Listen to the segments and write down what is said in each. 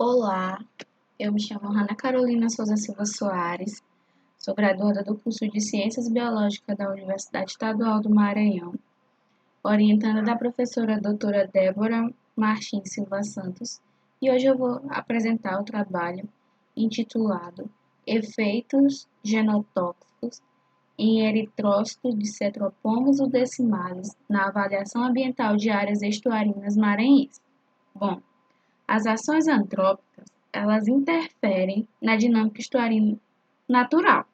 Olá, eu me chamo Ana Carolina Souza Silva Soares, sou graduanda do curso de Ciências Biológicas da Universidade Estadual do Maranhão, orientanda da professora doutora Débora Martins Silva Santos, e hoje eu vou apresentar o trabalho intitulado Efeitos Genotóxicos em eritrócitos de cetropomos udecimales na avaliação ambiental de áreas estuarinas maranhenses. Bom, as ações antrópicas, elas interferem na dinâmica estuarina natural,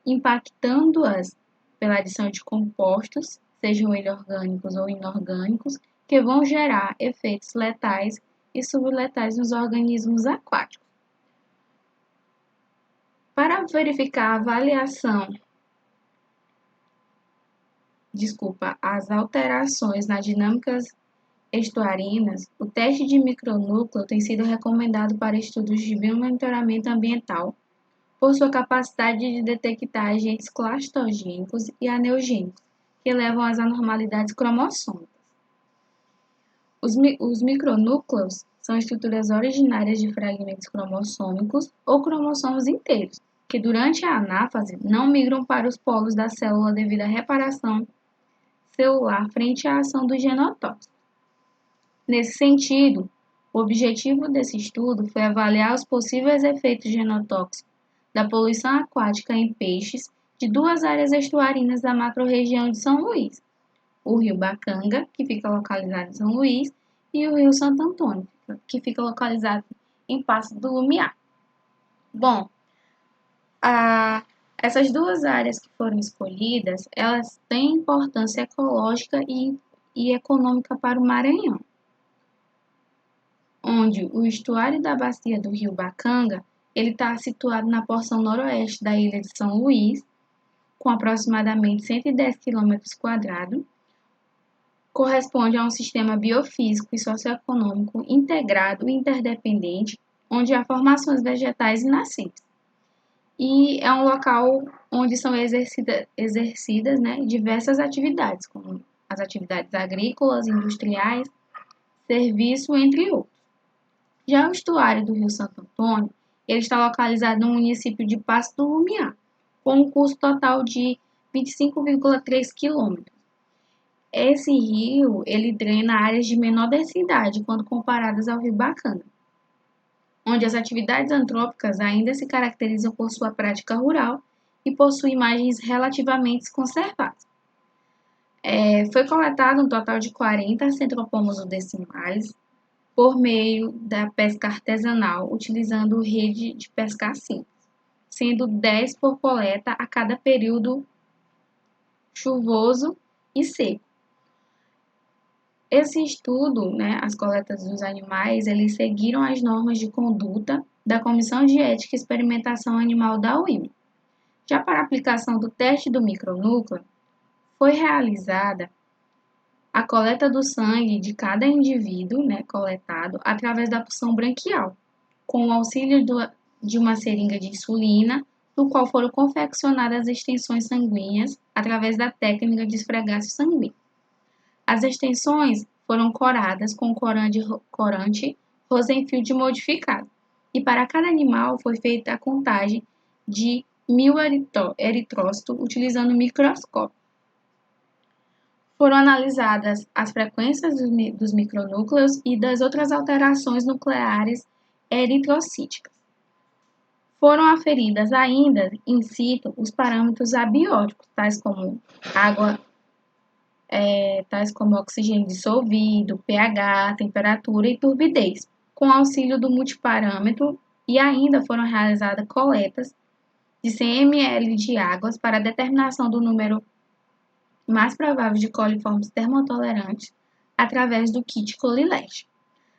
impactando-as pela adição de compostos, sejam eles orgânicos ou inorgânicos, que vão gerar efeitos letais e subletais nos organismos aquáticos. Para verificar a as alterações nas dinâmicas estuarinas, o teste de micronúcleo tem sido recomendado para estudos de biomonitoramento ambiental por sua capacidade de detectar agentes clastogênicos e aneugênicos que levam às anormalidades cromossômicas. Os micronúcleos são estruturas originárias de fragmentos cromossômicos ou cromossomos inteiros, que durante a anáfase não migram para os polos da célula devido à reparação celular frente à ação do genotóxico. Nesse sentido, o objetivo desse estudo foi avaliar os possíveis efeitos genotóxicos da poluição aquática em peixes de duas áreas estuarinas da macro-região de São Luís, o rio Bacanga, que fica localizado em São Luís, e o rio Santo Antônio, que fica localizado em Passo do Lumiar. Bom, essas duas áreas que foram escolhidas, elas têm importância ecológica e econômica para o Maranhão, onde o estuário da bacia do rio Bacanga ele está situado na porção noroeste da ilha de São Luís, com aproximadamente 110 km², corresponde a um sistema biofísico e socioeconômico integrado e interdependente, onde há formações vegetais e nascentes. E é um local onde são exercidas diversas atividades, como as atividades agrícolas, industriais, serviço, entre outros. Já o estuário do rio Santo Antônio, ele está localizado no município de Passo do Lumiar, com um curso total de 25,3 km. Esse rio, ele drena áreas de menor densidade quando comparadas ao rio Bacanga, onde as atividades antrópicas ainda se caracterizam por sua prática rural e possui imagens relativamente conservadas. Foi coletado um total de 40 centropomos udecimales, por meio da pesca artesanal, utilizando rede de pesca simples, sendo 10 por coleta a cada período chuvoso e seco. Esse estudo, as coletas dos animais, eles seguiram as normas de conduta da Comissão de Ética e Experimentação Animal da UIM. Já para a aplicação do teste do micronúcleo, foi realizada a coleta do sangue de cada indivíduo coletado através da punção branquial, com o auxílio de uma seringa de insulina, no qual foram confeccionadas extensões sanguíneas através da técnica de esfregaço sanguíneo. As extensões foram coradas com corante Rosenfield modificado, e para cada animal foi feita a contagem de 1.000 eritrócitos utilizando o microscópio. Foram analisadas as frequências dos micronúcleos e das outras alterações nucleares eritrocíticas. Foram aferidas ainda, in situ, os parâmetros abióticos, tais como água, tais como oxigênio dissolvido, pH, temperatura e turbidez, com auxílio do multiparâmetro, e ainda foram realizadas coletas de 100 ml de águas para a determinação do número mais provável de coliformes termotolerantes através do kit Colilege.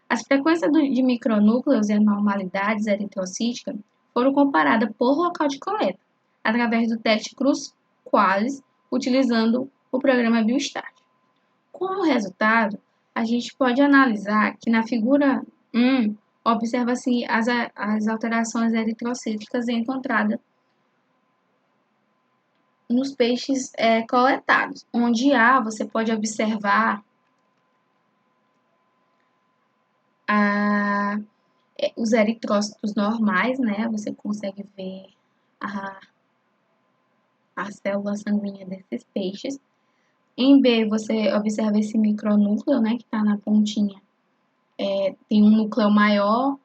As frequências de micronúcleos e anormalidades eritrocíticas foram comparadas por local de coleta, através do teste Cruz-Qualis, utilizando o programa Biostat. Com o resultado, a gente pode analisar que na figura 1, observa-se as alterações eritrocíticas encontradas nos peixes coletados, onde você pode observar os eritrócitos normais, né? Você consegue ver a célula sanguínea desses peixes. Em B, você observa esse micronúcleo, né, que está na pontinha. Tem um núcleo maior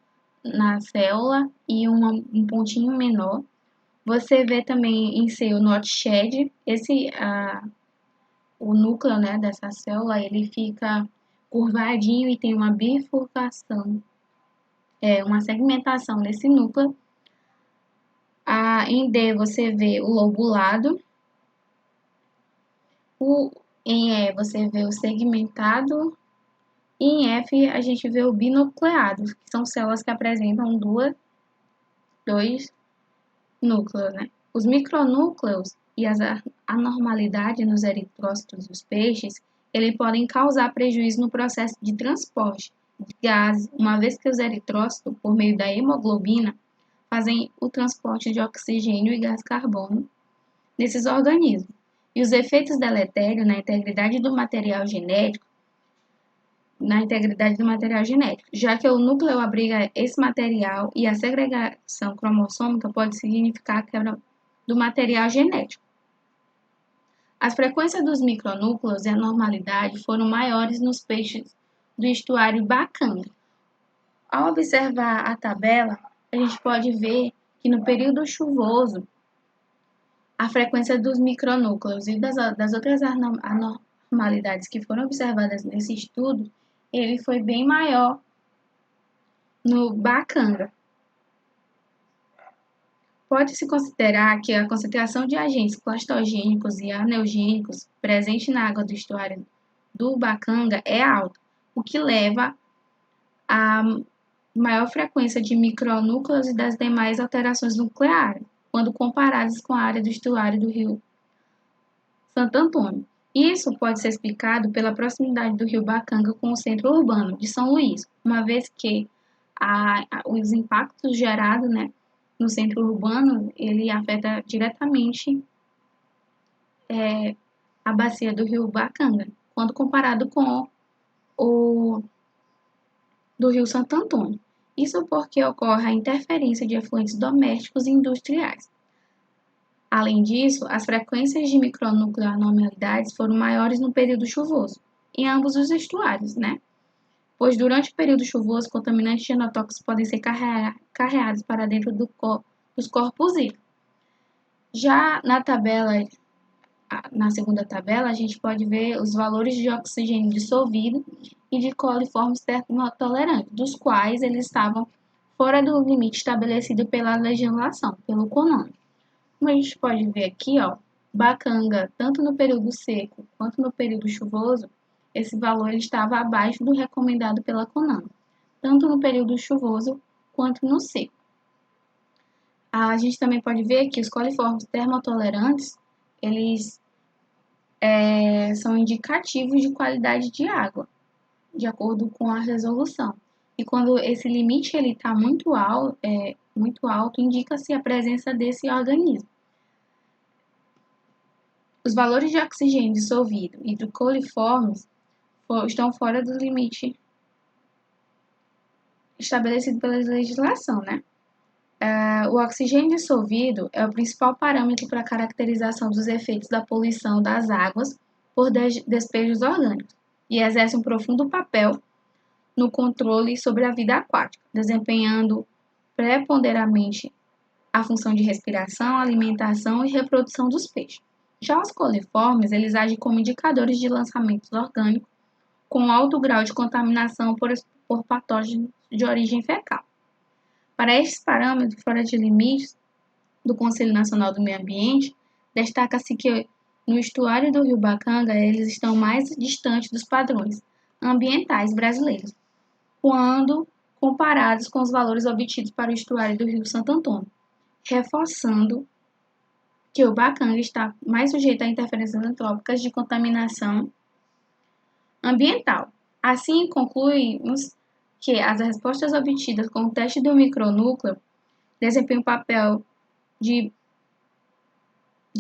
na célula e um pontinho menor. Você vê também em C o notch-shed, o núcleo, né, dessa célula, ele fica curvadinho e tem uma bifurcação, uma segmentação desse núcleo. Em D você vê o lobulado. Em E você vê o segmentado. E em F a gente vê o binucleado, que são células que apresentam dois núcleos, né? Os micronúcleos e as anormalidades nos eritrócitos dos peixes, eles podem causar prejuízo no processo de transporte de gases, uma vez que os eritrócitos, por meio da hemoglobina, fazem o transporte de oxigênio e gás carbono nesses organismos. E os efeitos deletérios na integridade do material genético, já que o núcleo abriga esse material e a segregação cromossômica pode significar a quebra do material genético. As frequências dos micronúcleos e a normalidade foram maiores nos peixes do estuário Bacanga. Ao observar a tabela, a gente pode ver que no período chuvoso, a frequência dos micronúcleos e das outras anormalidades que foram observadas nesse estudo, ele foi bem maior no Bacanga. Pode-se considerar que a concentração de agentes clastogênicos e aneugênicos presente na água do estuário do Bacanga é alta, o que leva a maior frequência de micronúcleos e das demais alterações nucleares, quando comparadas com a área do estuário do rio Santo Antônio. Isso pode ser explicado pela proximidade do rio Bacanga com o centro urbano de São Luís, uma vez que os impactos gerados, né, no centro urbano, ele afeta diretamente a bacia do rio Bacanga, quando comparado com o do rio Santo Antônio. Isso porque ocorre a interferência de efluentes domésticos e industriais. Além disso, as frequências de micronúcleo anormalidades foram maiores no período chuvoso, em ambos os estuários, né? Pois durante o período chuvoso, contaminantes genotóxicos podem ser carreados para dentro dos corpos hídricos. Já na segunda tabela, a gente pode ver os valores de oxigênio dissolvido e de coliformes termotolerantes, dos quais eles estavam fora do limite estabelecido pela legislação, pelo CONAMA. Como a gente pode ver aqui, Bacanga, tanto no período seco quanto no período chuvoso, esse valor estava abaixo do recomendado pela CONAMA, tanto no período chuvoso quanto no seco. A gente também pode ver que os coliformes termotolerantes, eles são indicativos de qualidade de água, de acordo com a resolução. E quando esse limite está muito alto, indica-se a presença desse organismo. Os valores de oxigênio dissolvido e do coliformes estão fora do limite estabelecido pela legislação, né? O oxigênio dissolvido é o principal parâmetro para a caracterização dos efeitos da poluição das águas por despejos orgânicos e exerce um profundo papel no controle sobre a vida aquática, desempenhando preponderantemente a função de respiração, alimentação e reprodução dos peixes. Já os coliformes, eles agem como indicadores de lançamentos orgânicos com alto grau de contaminação por patógenos de origem fecal. Para estes parâmetros fora de limites do Conselho Nacional do Meio Ambiente, destaca-se que no estuário do rio Bacanga eles estão mais distantes dos padrões ambientais brasileiros, quando comparados com os valores obtidos para o estuário do rio Santo Antônio, reforçando que o Bacanga está mais sujeito a interferências antrópicas de contaminação ambiental. Assim, concluímos que as respostas obtidas com o teste do micronúcleo desempenham o papel de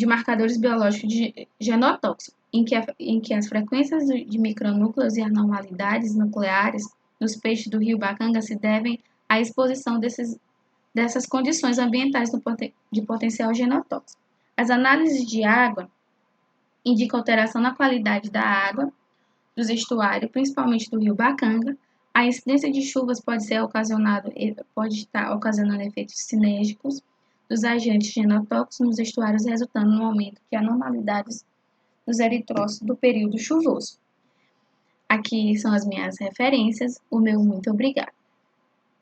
marcadores biológicos de genotóxicos, em que as frequências de micronúcleos e anormalidades nucleares nos peixes do rio Bacanga se devem a exposição dessas condições ambientais de potencial genotóxico. As análises de água indicam alteração na qualidade da água dos estuários, principalmente do rio Bacanga. A incidência de chuvas pode estar ocasionando efeitos sinérgicos dos agentes genotóxicos nos estuários, resultando no aumento de anormalidades nos eritrócitos do período chuvoso. Aqui são as minhas referências. O meu muito obrigado.